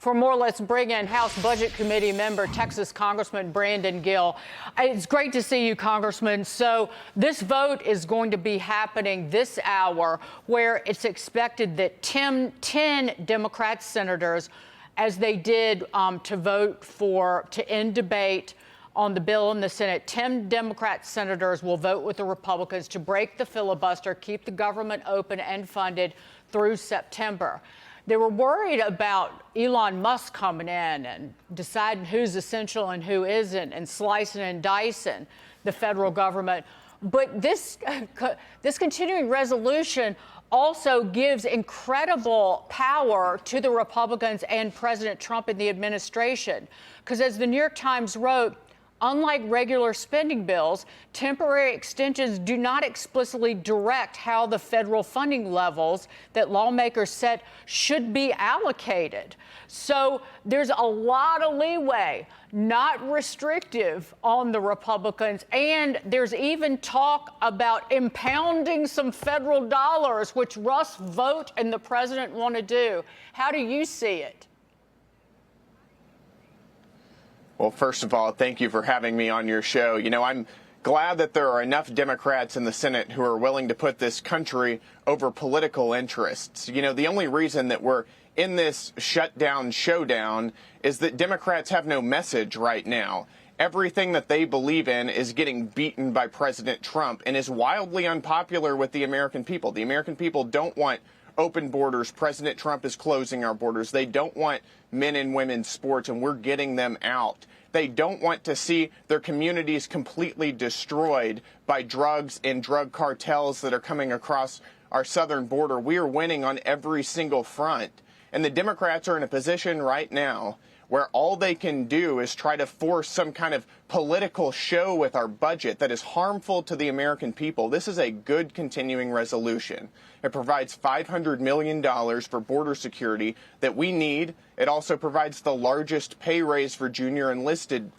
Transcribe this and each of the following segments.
For more, let's bring in House Budget Committee member, Texas Congressman Brandon Gill. It's great to see you, Congressman. So this vote is going to be happening this hour, where it's expected that 10 Democrat senators, as they did to vote to end debate on the bill in the Senate, 10 Democrat senators will vote with the Republicans to break the filibuster, keep the government open and funded through September. They were worried about Elon Musk coming in and deciding who's essential and who isn't, and slicing and dicing the federal government. But this continuing resolution also gives incredible power to the Republicans and President Trump and the administration. Because as the New York Times wrote, unlike regular spending bills, temporary extensions do not explicitly direct how the federal funding levels that lawmakers set should be allocated. So there's a lot of leeway, not restrictive, on the Republicans. And there's even talk about impounding some federal dollars, which Russ Vought and the president want to do. How do you see it? Well, first of all, thank you for having me on your show. You know, I'm glad that there are enough Democrats in the Senate who are willing to put this country over political interests. You know, the only reason that we're in this shutdown showdown is that Democrats have no message right now. Everything that they believe in is getting beaten by President Trump and is wildly unpopular with the American people. The American people don't want open borders. President Trump is closing our borders. They don't want men and women's sports, and we're getting them out. They don't want to see their communities completely destroyed by drugs and drug cartels that are coming across our southern border. We are winning on every single front. And the Democrats are in a position right now where all they can do is try to force some kind of political show with our budget that is harmful to the American people. This is a good continuing resolution. It provides $500 million for border security that we need. It also provides the largest pay raise for junior enlisted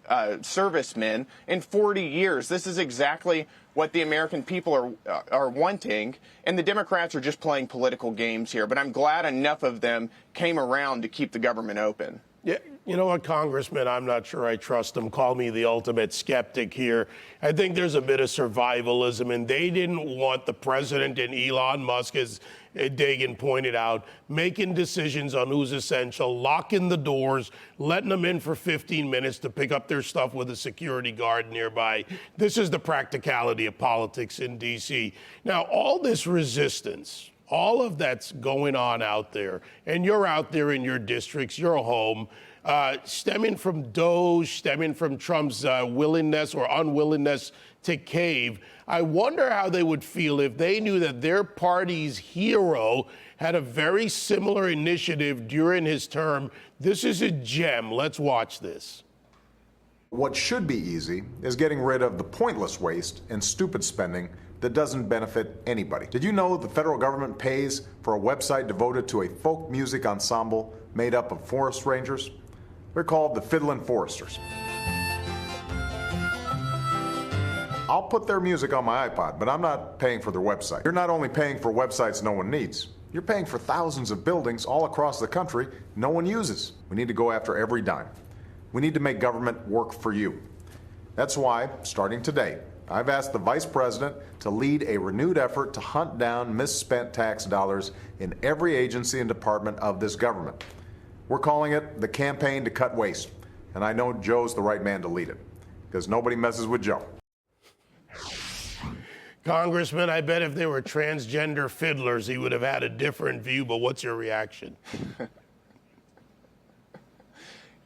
servicemen in 40 years. This is exactly what the American people are wanting, and the Democrats are just playing political games here. But I'm glad enough of them came around to keep the government open. Yeah, you know what, Congressman, I'm not sure I trust them. Call me the ultimate skeptic here. I think there's a bit of survivalism, and they didn't want the president and Elon Musk, as Dagan pointed out, making decisions on who's essential, locking the doors, letting them in for 15 minutes to pick up their stuff with a security guard nearby. This is the practicality of politics in D.C. Now, all this resistance, all of that's going on out there, and you're out there in your districts, your home, stemming from Doge, stemming from Trump's willingness or unwillingness to cave. I wonder how they would feel if they knew that their party's hero had a very similar initiative during his term. This is a gem. Let's watch this. What should be easy is getting rid of the pointless waste and stupid spending that doesn't benefit anybody. Did you know the federal government pays for a website devoted to a folk music ensemble made up of forest rangers? They're called the Fiddlin' Foresters. I'll put their music on my iPod, but I'm not paying for their website. You're not only paying for websites no one needs, you're paying for thousands of buildings all across the country no one uses. We need to go after every dime. We need to make government work for you. That's why, starting today, I've asked the Vice President to lead a renewed effort to hunt down misspent tax dollars in every agency and department of this government. We're calling it the Campaign to Cut Waste, and I know Joe's the right man to lead it, because nobody messes with Joe. Congressman, I bet if they were transgender fiddlers, he would have had a different view, but what's your reaction?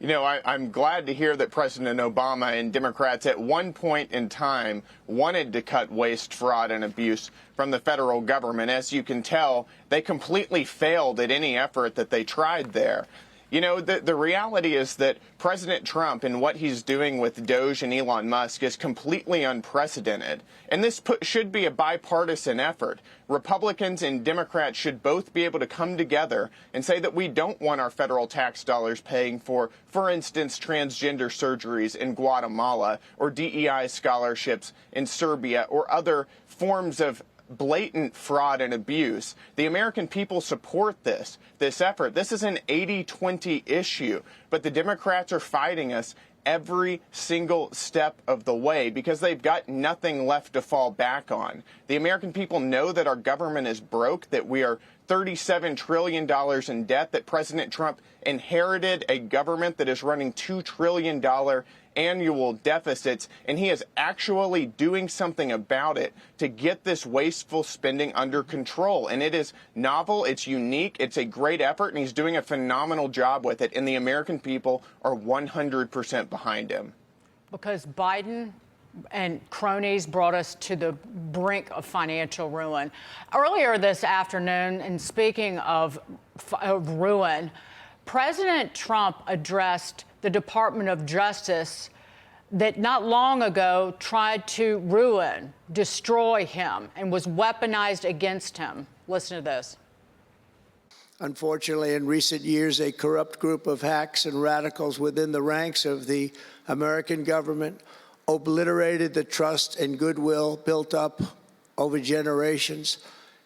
You know, I'm glad to hear that President Obama and Democrats at one point in time wanted to cut waste, fraud, and abuse from the federal government. As you can tell, they completely failed at any effort that they tried there. You know, the reality is that President Trump and what he's doing with Doge and Elon Musk is completely unprecedented. And this should be a bipartisan effort. Republicans and Democrats should both be able to come together and say that we don't want our federal tax dollars paying for instance, transgender surgeries in Guatemala or DEI scholarships in Serbia or other forms of blatant fraud and abuse. The American people support this effort. This is an 80-20 issue, but the Democrats are fighting us every single step of the way because they've got nothing left to fall back on. The American people know that our government is broke, that we are $37 trillion in debt, that President Trump inherited a government that is running $2 trillion annual deficits, and he is actually doing something about it to get this wasteful spending under control. And it is novel, it's unique, it's a great effort, and he's doing a phenomenal job with it, and the American people are 100% behind him. Because Biden and cronies brought us to the brink of financial ruin. Earlier this afternoon, and speaking of ruin, President Trump addressed the Department of Justice that not long ago tried to ruin, destroy him, and was weaponized against him. Listen to this. Unfortunately, in recent years, a corrupt group of hacks and radicals within the ranks of the American government obliterated the trust and goodwill built up over generations.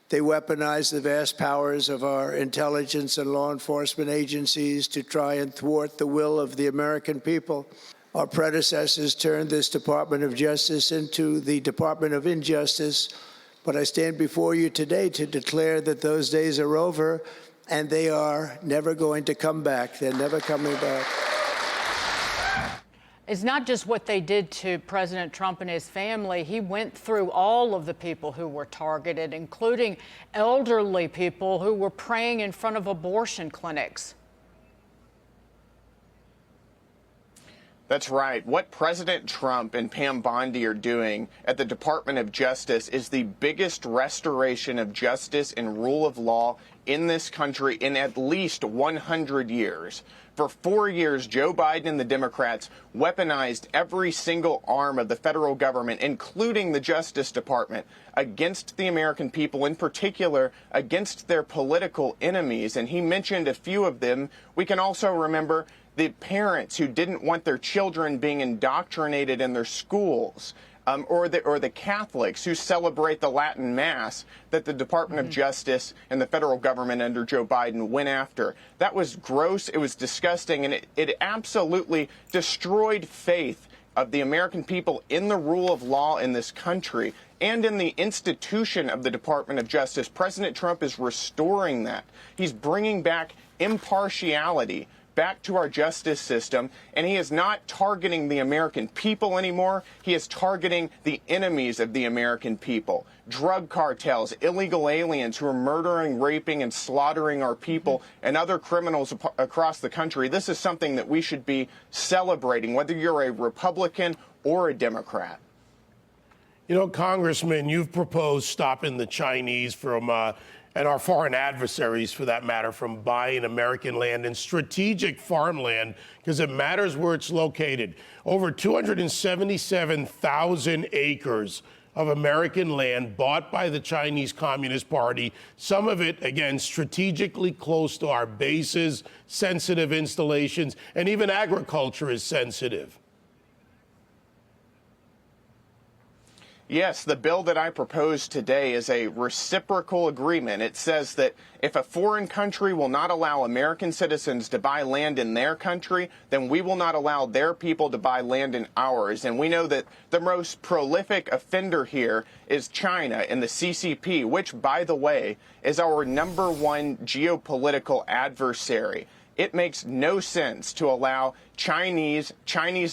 They weaponized the vast powers of our intelligence and law enforcement agencies to try and thwart the will of the American people. Our predecessors turned this Department of Justice into the Department of Injustice, but I stand before you today to declare that those days are over, and they are never going to come back. They're never coming back. It's not just what they did to President Trump and his family. He went through all of the people who were targeted, including elderly people who were praying in front of abortion clinics. That's right. What President Trump and Pam Bondi are doing at the Department of Justice is the biggest restoration of justice and rule of law in this country in at least 100 years. For 4 years, Joe Biden and the Democrats weaponized every single arm of the federal government, including the Justice Department, against the American people, in particular against their political enemies. And he mentioned a few of them. We can also remember the parents who didn't want their children being indoctrinated in their schools, or the Catholics who celebrate the Latin Mass that the Department of Justice and the federal government under Joe Biden went after. That was gross, it was disgusting, and it absolutely destroyed faith of the American people in the rule of law in this country and in the institution of the Department of Justice. President Trump is restoring that. He's bringing back impartiality back to our justice system, and he is not targeting the American people anymore. He is targeting the enemies of the American people. Drug cartels, illegal aliens who are murdering, raping, and slaughtering our people, and other criminals across the country. This is something that we should be celebrating, whether you're a Republican or a Democrat. You know, Congressman, you've proposed stopping the Chinese from and our foreign adversaries, for that matter, from buying American land and strategic farmland, because it matters where it's located. Over 277,000 acres of American land bought by the Chinese Communist Party, some of it, again, strategically close to our bases, sensitive installations, and even agriculture is sensitive. Yes, the bill that I proposed today is a reciprocal agreement. It says that if a foreign country will not allow American citizens to buy land in their country, then we will not allow their people to buy land in ours. And we know that the most prolific offender here is China and the CCP, which, by the way, is our #1 geopolitical adversary. It makes no sense to allow Chinese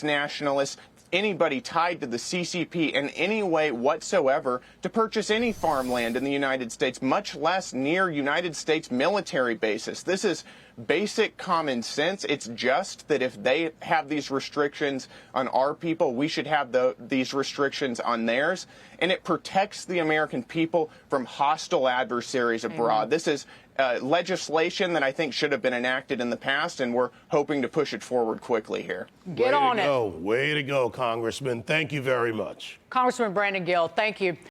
nationalists, anybody tied to the CCP in any way whatsoever to purchase any farmland in the United States, much less near United States military bases. This is basic common sense. It's just that if they have these restrictions on our people, we should have these restrictions on theirs. And it protects the American people from hostile adversaries abroad. This is legislation that I think should have been enacted in the past, and we're hoping to push it forward quickly here. Get on it. Way to go, Congressman. Thank you very much. Congressman Brandon Gill, thank you.